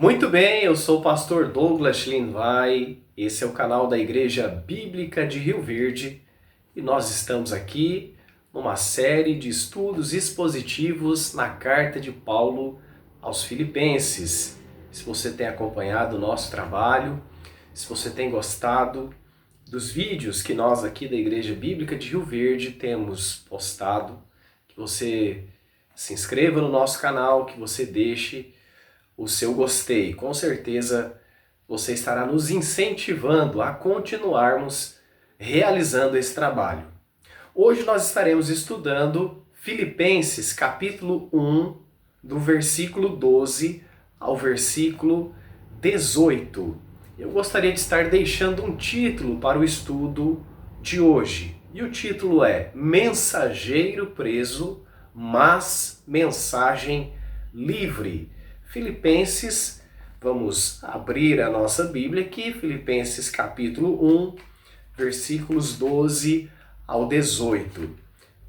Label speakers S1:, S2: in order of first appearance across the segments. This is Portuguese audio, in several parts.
S1: Muito bem, eu sou o pastor Douglas Schlinvai, esse é o canal da Igreja Bíblica de Rio Verde e nós estamos aqui numa série de estudos expositivos na carta de Paulo aos Filipenses. Se você tem acompanhado o nosso trabalho, se você tem gostado dos vídeos que nós aqui da Igreja Bíblica de Rio Verde temos postado, que você se inscreva no nosso canal, que você deixe o seu gostei. Com certeza você estará nos incentivando a continuarmos realizando esse trabalho. Hoje nós estaremos estudando Filipenses capítulo 1, do versículo 12 ao versículo 18. Eu gostaria de estar deixando um título para o estudo de hoje. E o título é Mensageiro Preso, mas Mensagem Livre. Filipenses, vamos abrir a nossa Bíblia aqui, Filipenses capítulo 1, versículos 12 ao 18.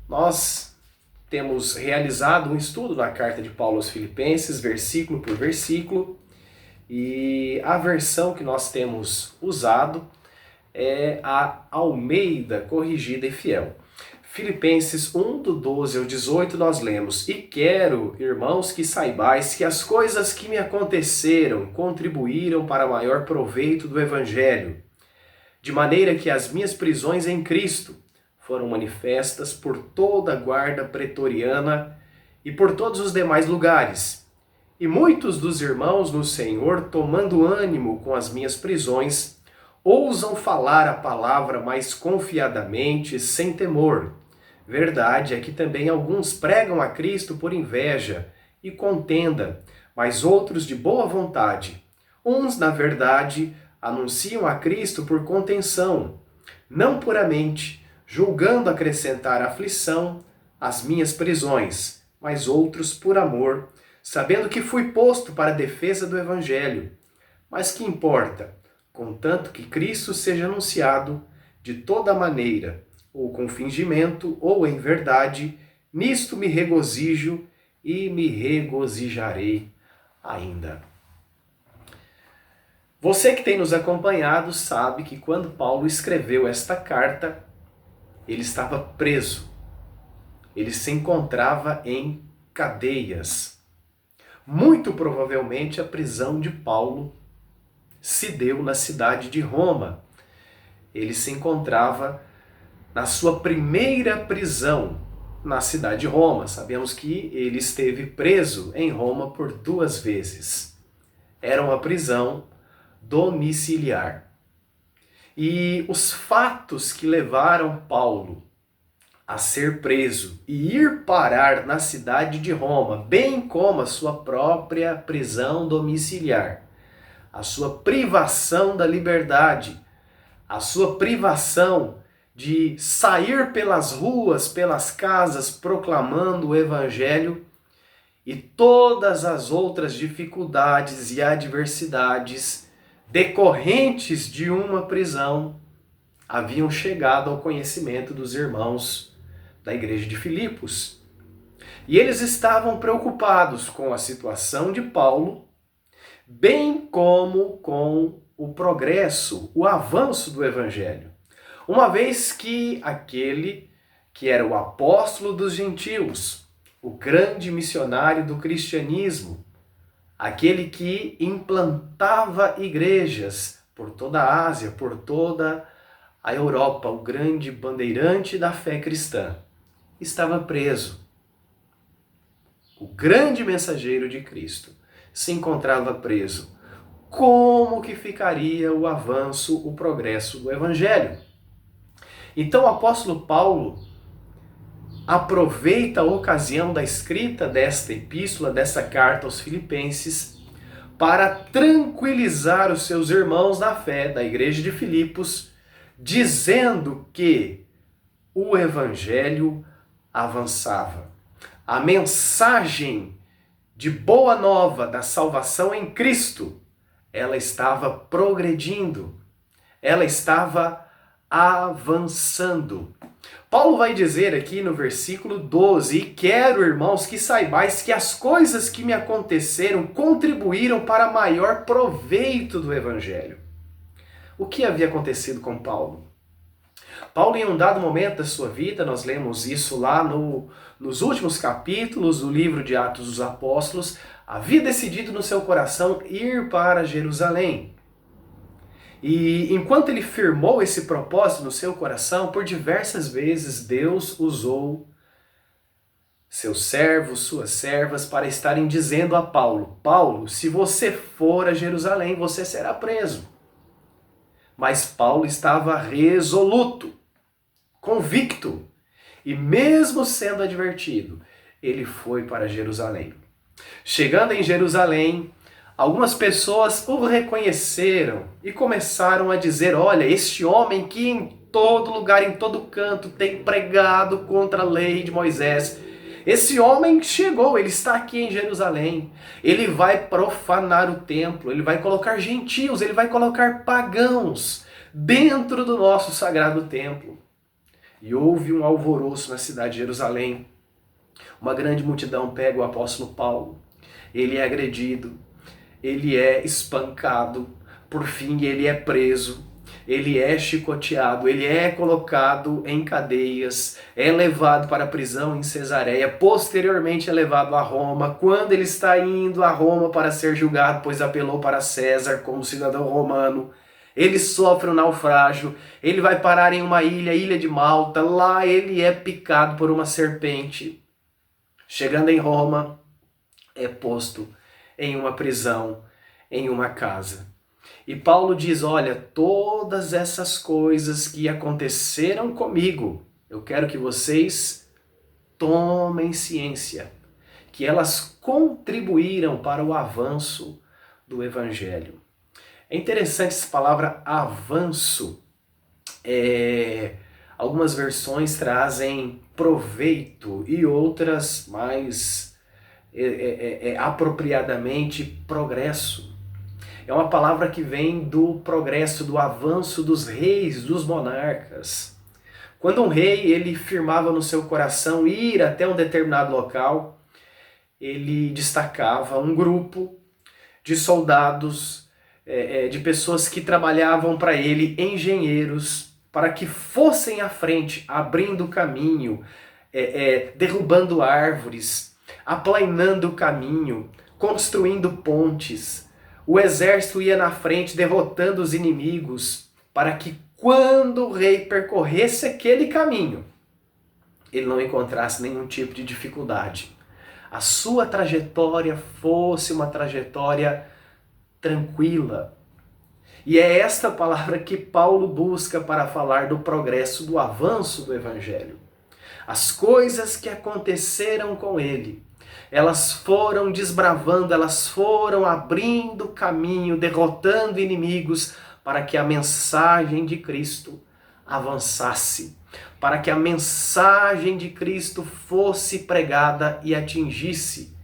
S1: Nós temos realizado um estudo na carta de Paulo aos Filipenses, versículo por versículo, e a versão que nós temos usado é a Almeida Corrigida e Fiel. Filipenses 1, do 12 ao 18, nós lemos: E quero, irmãos, que saibais que as coisas que me aconteceram contribuíram para maior proveito do Evangelho, de maneira que as minhas prisões em Cristo foram manifestas por toda a guarda pretoriana e por todos os demais lugares. E muitos dos irmãos no Senhor, tomando ânimo com as minhas prisões, ousam falar a palavra mais confiadamente, sem temor. Verdade é que também alguns pregam a Cristo por inveja e contenda, mas outros de boa vontade. Uns, na verdade, anunciam a Cristo por contenção, não puramente, julgando acrescentar aflição às minhas prisões, mas outros por amor, sabendo que fui posto para a defesa do Evangelho. Mas que importa? Contanto que Cristo seja anunciado de toda maneira, ou com fingimento, ou em verdade, nisto me regozijo e me regozijarei ainda. Você que tem nos acompanhado sabe que quando Paulo escreveu esta carta, ele estava preso. Ele se encontrava em cadeias. Muito provavelmente a prisão de Paulo se deu na cidade de Roma. Ele se encontrava na sua primeira prisão na cidade de Roma. Sabemos que ele esteve preso em Roma por 2 vezes. Era uma prisão domiciliar. E os fatos que levaram Paulo a ser preso e ir parar na cidade de Roma, bem como a sua própria prisão domiciliar, a sua privação da liberdade, a sua privação de sair pelas ruas, pelas casas, proclamando o Evangelho, e todas as outras dificuldades e adversidades decorrentes de uma prisão haviam chegado ao conhecimento dos irmãos da igreja de Filipos. E eles estavam preocupados com a situação de Paulo, bem como com o progresso, o avanço do Evangelho. Uma vez que aquele que era o apóstolo dos gentios, o grande missionário do cristianismo, aquele que implantava igrejas por toda a Ásia, por toda a Europa, o grande bandeirante da fé cristã, estava preso. O grande mensageiro de Cristo se encontrava preso. Como que ficaria o avanço, o progresso do Evangelho? Então o apóstolo Paulo aproveita a ocasião da escrita desta epístola, dessa carta aos Filipenses, para tranquilizar os seus irmãos na fé da igreja de Filipos, dizendo que o Evangelho avançava. A mensagem de boa nova da salvação em Cristo, ela estava progredindo, ela estava avançando. Paulo vai dizer aqui no versículo 12: "E quero, irmãos, que saibais que as coisas que me aconteceram contribuíram para maior proveito do Evangelho." O que havia acontecido com Paulo? Paulo, em um dado momento da sua vida, nós lemos isso lá nos últimos capítulos do livro de Atos dos Apóstolos, havia decidido no seu coração ir para Jerusalém. E enquanto ele firmou esse propósito no seu coração, por diversas vezes Deus usou seus servos, suas servas, para estarem dizendo a Paulo: Paulo, se você for a Jerusalém, você será preso. Mas Paulo estava resoluto, convicto, e mesmo sendo advertido, ele foi para Jerusalém. Chegando em Jerusalém, algumas pessoas o reconheceram e começaram a dizer: olha, este homem que em todo lugar, em todo canto, tem pregado contra a lei de Moisés, esse homem chegou, ele está aqui em Jerusalém, ele vai profanar o templo, ele vai colocar gentios, ele vai colocar pagãos dentro do nosso sagrado templo. E houve um alvoroço na cidade de Jerusalém. Uma grande multidão pega o apóstolo Paulo, ele é agredido, ele é espancado, por fim ele é preso, ele é chicoteado, ele é colocado em cadeias, é levado para a prisão em Cesareia, posteriormente é levado a Roma. Quando ele está indo a Roma para ser julgado, pois apelou para César como cidadão romano, ele sofre um naufrágio, ele vai parar em uma ilha, Ilha de Malta, lá ele é picado por uma serpente. Chegando em Roma, é posto em uma prisão, em uma casa. E Paulo diz: olha, todas essas coisas que aconteceram comigo, eu quero que vocês tomem ciência, que elas contribuíram para o avanço do Evangelho. É interessante essa palavra avanço. Algumas versões trazem proveito e outras mais apropriadamente progresso. É uma palavra que vem do progresso, do avanço dos reis, dos monarcas. Quando um rei ele firmava no seu coração ir até um determinado local, ele destacava um grupo de soldados, de pessoas que trabalhavam para ele, engenheiros, para que fossem à frente, abrindo caminho, derrubando árvores, aplainando o caminho, construindo pontes. O exército ia na frente derrotando os inimigos, para que quando o rei percorresse aquele caminho, ele não encontrasse nenhum tipo de dificuldade. A sua trajetória fosse uma trajetória tranquila. E é esta palavra que Paulo busca para falar do progresso, do avanço do Evangelho. As coisas que aconteceram com ele, elas foram desbravando, elas foram abrindo caminho, derrotando inimigos, para que a mensagem de Cristo avançasse, para que a mensagem de Cristo fosse pregada e atingisse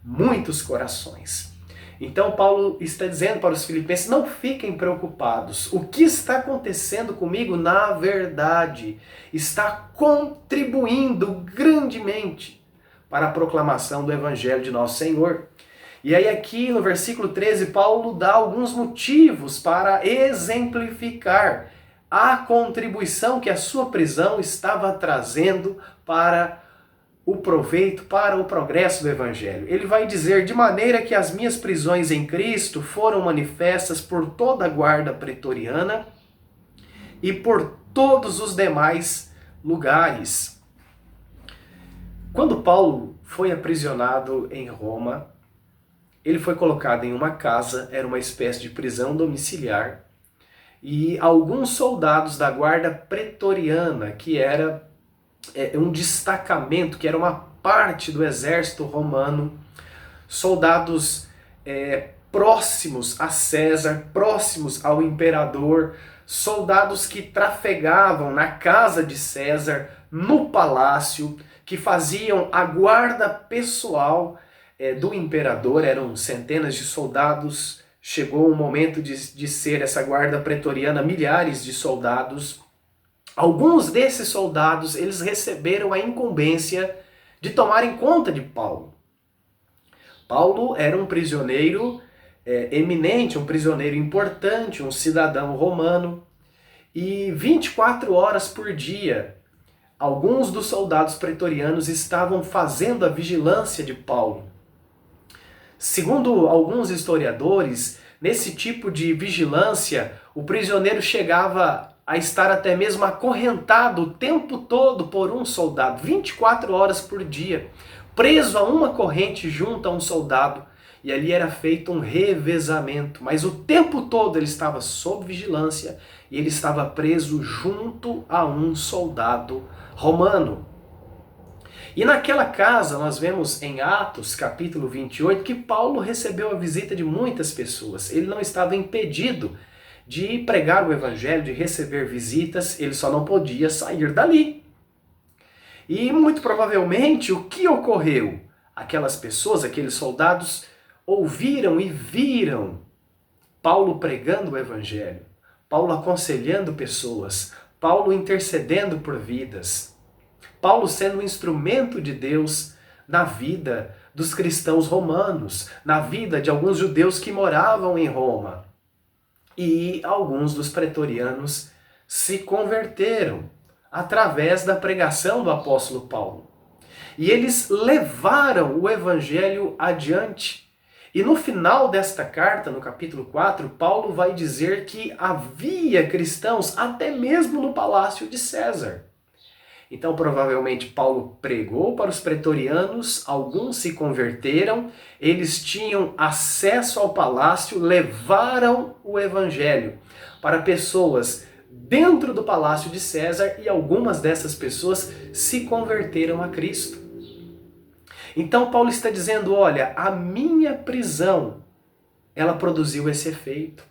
S1: muitos corações. Então Paulo está dizendo para os filipenses: não fiquem preocupados. O que está acontecendo comigo, na verdade, está contribuindo grandemente para a proclamação do Evangelho de nosso Senhor. E aí aqui no versículo 13, Paulo dá alguns motivos para exemplificar a contribuição que a sua prisão estava trazendo para o proveito, para o progresso do Evangelho. Ele vai dizer: de maneira que as minhas prisões em Cristo foram manifestas por toda a guarda pretoriana e por todos os demais lugares. Quando Paulo foi aprisionado em Roma, ele foi colocado em uma casa, era uma espécie de prisão domiciliar, e alguns soldados da guarda pretoriana, que era um destacamento, que era uma parte do exército romano, soldados próximos a César, próximos ao imperador, soldados que trafegavam na casa de César, no palácio, que faziam a guarda pessoal do imperador. Eram centenas de soldados. Chegou o momento de ser essa guarda pretoriana, milhares de soldados. Alguns desses soldados, eles receberam a incumbência de tomarem conta de Paulo. Paulo era um prisioneiro eminente, um prisioneiro importante, um cidadão romano, e 24 horas por dia, alguns dos soldados pretorianos estavam fazendo a vigilância de Paulo. Segundo alguns historiadores, nesse tipo de vigilância, o prisioneiro chegava a estar até mesmo acorrentado o tempo todo por um soldado, 24 horas por dia, preso a uma corrente junto a um soldado, e ali era feito um revezamento, mas o tempo todo ele estava sob vigilância e ele estava preso junto a um soldado romano. E naquela casa, nós vemos em Atos, capítulo 28, que Paulo recebeu a visita de muitas pessoas. Ele não estava impedido de pregar o evangelho, de receber visitas, ele só não podia sair dali. E muito provavelmente o que ocorreu? Aquelas pessoas, aqueles soldados, ouviram e viram Paulo pregando o evangelho, Paulo aconselhando pessoas, Paulo intercedendo por vidas, Paulo sendo um instrumento de Deus na vida dos cristãos romanos, na vida de alguns judeus que moravam em Roma. E alguns dos pretorianos se converteram através da pregação do apóstolo Paulo. E eles levaram o evangelho adiante. E no final desta carta, no capítulo 4, Paulo vai dizer que havia cristãos até mesmo no palácio de César. Então, provavelmente, Paulo pregou para os pretorianos, alguns se converteram, eles tinham acesso ao palácio, levaram o evangelho para pessoas dentro do palácio de César e algumas dessas pessoas se converteram a Cristo. Então, Paulo está dizendo, olha, a minha prisão, ela produziu esse efeito.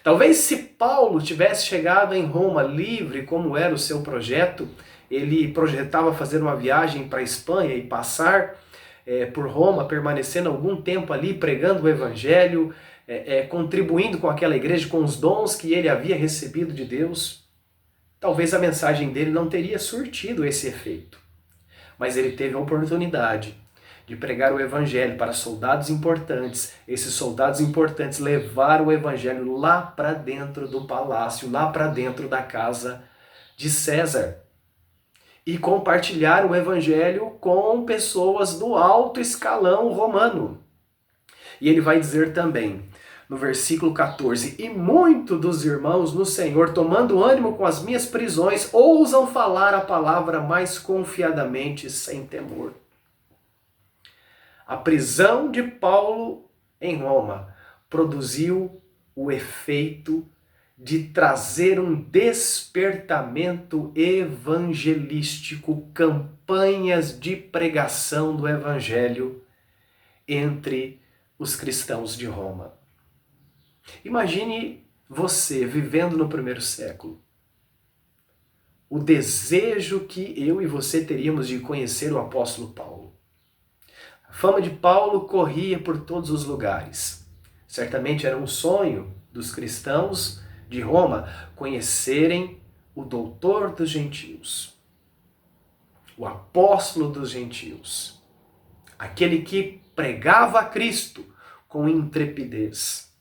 S1: Talvez se Paulo tivesse chegado em Roma livre, como era o seu projeto, ele projetava fazer uma viagem para a Espanha e passar por Roma, permanecendo algum tempo ali, pregando o evangelho, contribuindo com aquela igreja, com os dons que ele havia recebido de Deus. Talvez a mensagem dele não teria surtido esse efeito. Mas ele teve a oportunidade de pregar o evangelho para soldados importantes. Esses soldados importantes levaram o evangelho lá para dentro do palácio, lá para dentro da casa de César. E compartilharam o evangelho com pessoas do alto escalão romano. E ele vai dizer também, no versículo 14, e muitos dos irmãos no Senhor, tomando ânimo com as minhas prisões, ousam falar a palavra mais confiadamente, sem temor. A prisão de Paulo em Roma produziu o efeito de trazer um despertamento evangelístico, campanhas de pregação do evangelho entre os cristãos de Roma. Imagine você vivendo no primeiro século. O desejo que eu e você teríamos de conhecer o apóstolo Paulo. A fama de Paulo corria por todos os lugares. Certamente era um sonho dos cristãos de Roma conhecerem o doutor dos gentios, o apóstolo dos gentios, aquele que pregava a Cristo com intrepidez,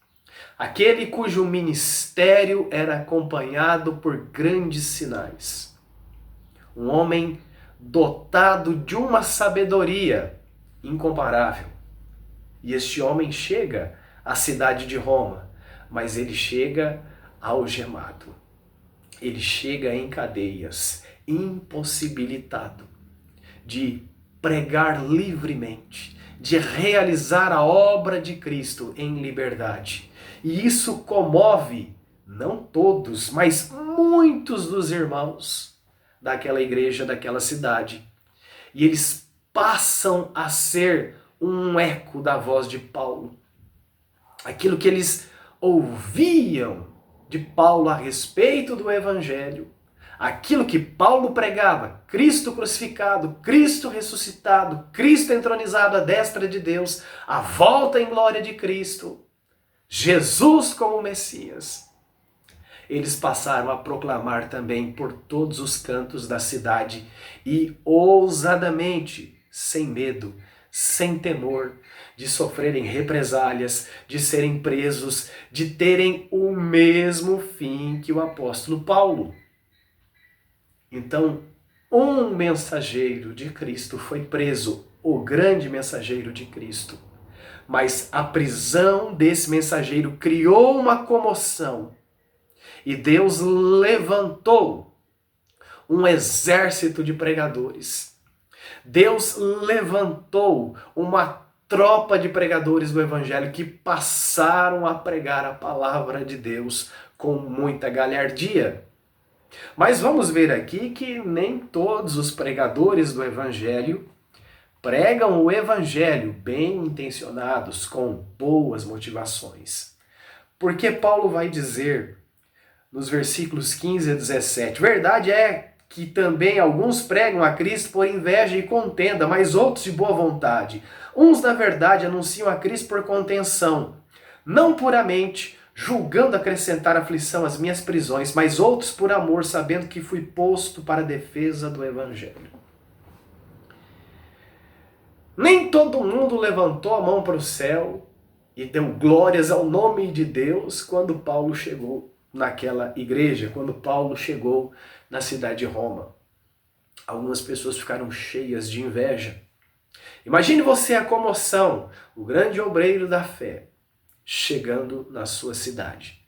S1: aquele cujo ministério era acompanhado por grandes sinais, um homem dotado de uma sabedoria incomparável. E este homem chega à cidade de Roma, mas ele chega algemado. Ele chega em cadeias, impossibilitado de pregar livremente, de realizar a obra de Cristo em liberdade. E isso comove, não todos, mas muitos dos irmãos daquela igreja, daquela cidade. E eles passam a ser um eco da voz de Paulo. Aquilo que eles ouviam de Paulo a respeito do evangelho, aquilo que Paulo pregava, Cristo crucificado, Cristo ressuscitado, Cristo entronizado à destra de Deus, a volta em glória de Cristo, Jesus como Messias. eles passaram a proclamar também por todos os cantos da cidade e ousadamente, sem medo, sem temor, de sofrerem represálias, de serem presos, de terem o mesmo fim que o apóstolo Paulo. Então, um mensageiro de Cristo foi preso, o grande mensageiro de Cristo. Mas a prisão desse mensageiro criou uma comoção. E Deus levantou um exército de pregadores. Deus levantou uma tropa de pregadores do Evangelho que passaram a pregar a palavra de Deus com muita galhardia. Mas vamos ver aqui que nem todos os pregadores do Evangelho pregam o Evangelho bem intencionados, com boas motivações. Porque Paulo vai dizer nos versículos 15 a 17, verdade é que também alguns pregam a Cristo por inveja e contenda, mas outros de boa vontade. Uns, na verdade, anunciam a Cristo por contenção, não puramente, julgando acrescentar aflição às minhas prisões, mas outros por amor, sabendo que fui posto para a defesa do Evangelho. Nem todo mundo levantou a mão para o céu e deu glórias ao nome de Deus quando Paulo chegou naquela igreja, quando Paulo chegou na cidade de Roma. Algumas pessoas ficaram cheias de inveja. Imagine você a comoção, o grande obreiro da fé, chegando na sua cidade.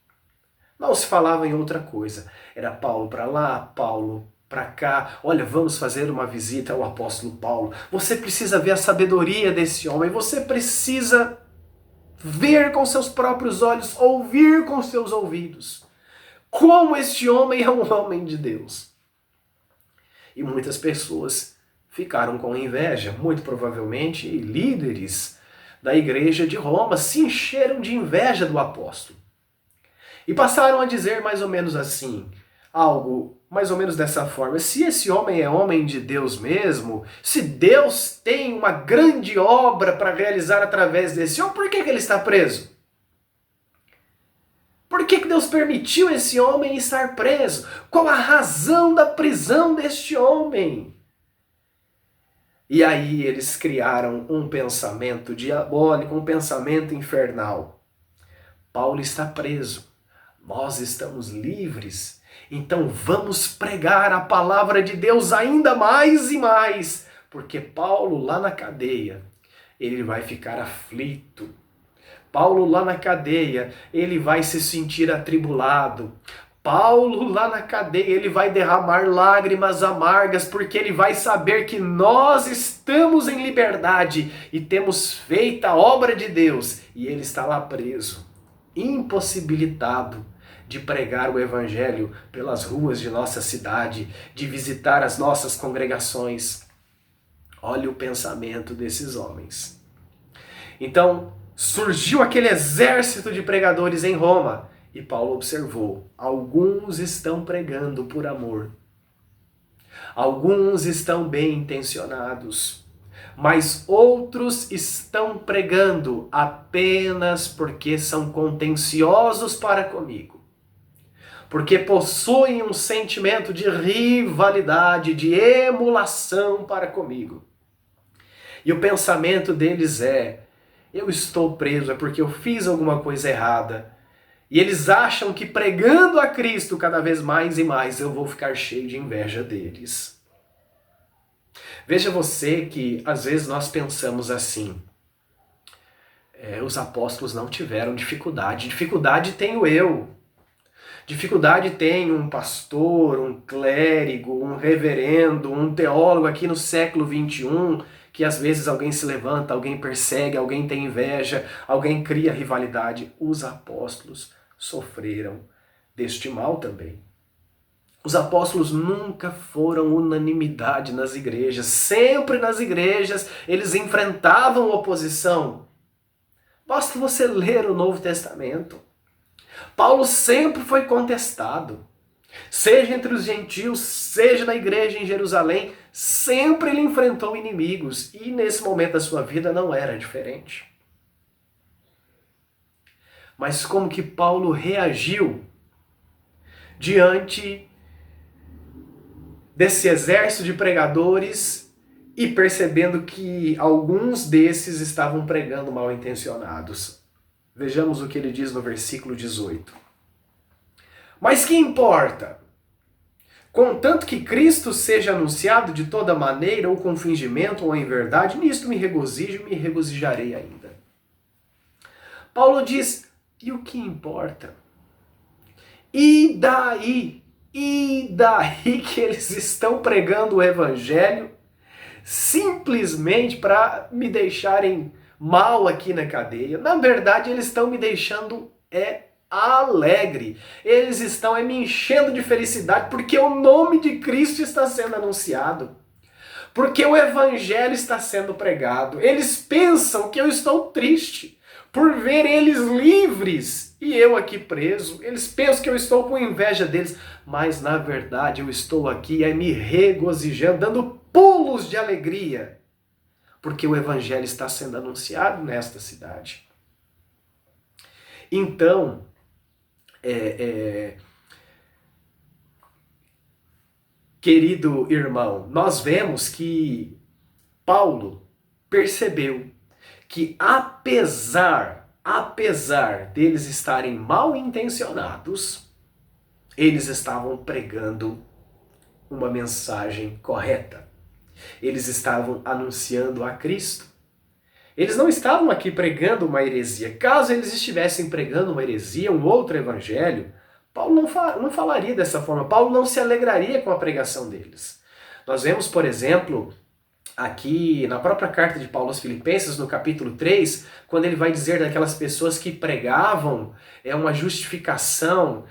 S1: Não se falava em outra coisa. Era Paulo para lá, Paulo para cá. Olha, vamos fazer uma visita ao apóstolo Paulo. Você precisa ver a sabedoria desse homem. Você precisa ver com seus próprios olhos, ouvir com seus ouvidos. Como este homem é um homem de Deus. E muitas pessoas ficaram com inveja. Muito provavelmente líderes da igreja de Roma se encheram de inveja do apóstolo. E passaram a dizer mais ou menos assim, algo mais ou menos dessa forma: se esse homem é homem de Deus mesmo, se Deus tem uma grande obra para realizar através desse homem, por que ele está preso? Por que Deus permitiu esse homem estar preso? Qual a razão da prisão deste homem? E aí eles criaram um pensamento diabólico, um pensamento infernal. Paulo está preso, nós estamos livres, então vamos pregar a palavra de Deus ainda mais e mais, porque Paulo lá na cadeia, ele vai ficar aflito. Paulo lá na cadeia, ele vai se sentir atribulado. Paulo lá na cadeia, ele vai derramar lágrimas amargas, porque ele vai saber que nós estamos em liberdade e temos feito a obra de Deus. E ele está lá preso, impossibilitado de pregar o Evangelho pelas ruas de nossa cidade, de visitar as nossas congregações. Olha o pensamento desses homens. Então, surgiu aquele exército de pregadores em Roma e Paulo observou: alguns estão pregando por amor, alguns estão bem intencionados, mas outros estão pregando apenas porque são contenciosos para comigo, porque possuem um sentimento de rivalidade, de emulação para comigo. E o pensamento deles é: eu estou preso, é porque eu fiz alguma coisa errada. E eles acham que pregando a Cristo cada vez mais e mais eu vou ficar cheio de inveja deles. Veja você que às vezes nós pensamos assim: os apóstolos não tiveram dificuldade. Dificuldade tenho eu. Dificuldade tem um pastor, um clérigo, um reverendo, um teólogo aqui no século XXI, que às vezes alguém se levanta, alguém persegue, alguém tem inveja, alguém cria rivalidade. Os apóstolos sofreram deste mal também. Os apóstolos nunca foram unanimidade nas igrejas. Sempre nas igrejas eles enfrentavam oposição. Basta você ler o Novo Testamento. Paulo sempre foi contestado. Seja entre os gentios, seja na igreja em Jerusalém, sempre ele enfrentou inimigos. E nesse momento da sua vida não era diferente. Mas como que Paulo reagiu diante desse exército de pregadores e percebendo que alguns desses estavam pregando mal intencionados. Vejamos o que ele diz no versículo 18. Mas que importa? Contanto que Cristo seja anunciado de toda maneira, ou com fingimento, ou em verdade, nisto me regozijo e me regozijarei ainda. Paulo diz, e o que importa? E daí? E daí que eles estão pregando o evangelho simplesmente para me deixarem mal aqui na cadeia? Na verdade, eles estão me deixando alegre. Eles estão me enchendo de felicidade porque o nome de Cristo está sendo anunciado. Porque o evangelho está sendo pregado. Eles pensam que eu estou triste por ver eles livres e eu aqui preso. Eles pensam que eu estou com inveja deles, mas na verdade eu estou aqui me regozijando, dando pulos de alegria, porque o evangelho está sendo anunciado nesta cidade. Então, querido irmão, nós vemos que Paulo percebeu que apesar deles estarem mal intencionados, eles estavam pregando uma mensagem correta. Eles estavam anunciando a Cristo. Eles não estavam aqui pregando uma heresia. Caso eles estivessem pregando uma heresia, um outro evangelho, Paulo não falaria dessa forma. Paulo não se alegraria com a pregação deles. Nós vemos, por exemplo, aqui na própria carta de Paulo aos Filipenses, no capítulo 3, quando ele vai dizer daquelas pessoas que pregavam uma justificação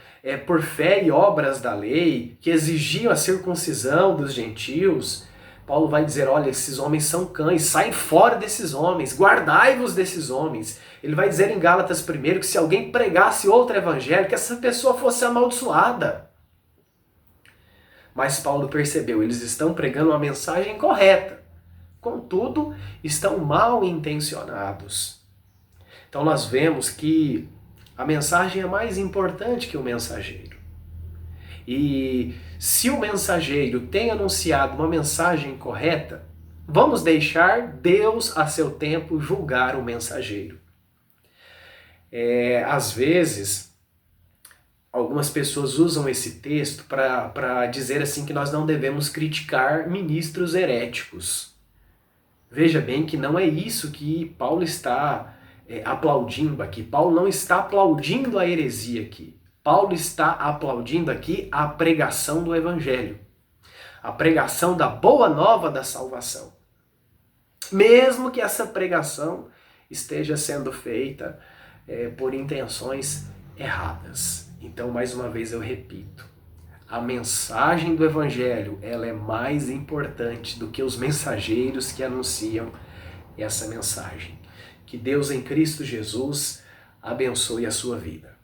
S1: por fé e obras da lei, que exigiam a circuncisão dos gentios, Paulo vai dizer, olha, esses homens são cães, saem fora desses homens, guardai-vos desses homens. Ele vai dizer em Gálatas 1 que se alguém pregasse outro evangelho, que essa pessoa fosse amaldiçoada. Mas Paulo percebeu, eles estão pregando uma mensagem correta. Contudo, estão mal intencionados. Então nós vemos que a mensagem é mais importante que o mensageiro. E se o mensageiro tem anunciado uma mensagem correta, vamos deixar Deus a seu tempo julgar o mensageiro. Às vezes, algumas pessoas usam esse texto para dizer assim que nós não devemos criticar ministros heréticos. Veja bem que não é isso que Paulo está aplaudindo aqui. Paulo não está aplaudindo a heresia aqui. Paulo está aplaudindo aqui a pregação do evangelho. A pregação da boa nova da salvação. Mesmo que essa pregação esteja sendo feita por intenções erradas. Então, mais uma vez eu repito. A mensagem do evangelho, ela é mais importante do que os mensageiros que anunciam essa mensagem. Que Deus em Cristo Jesus abençoe a sua vida.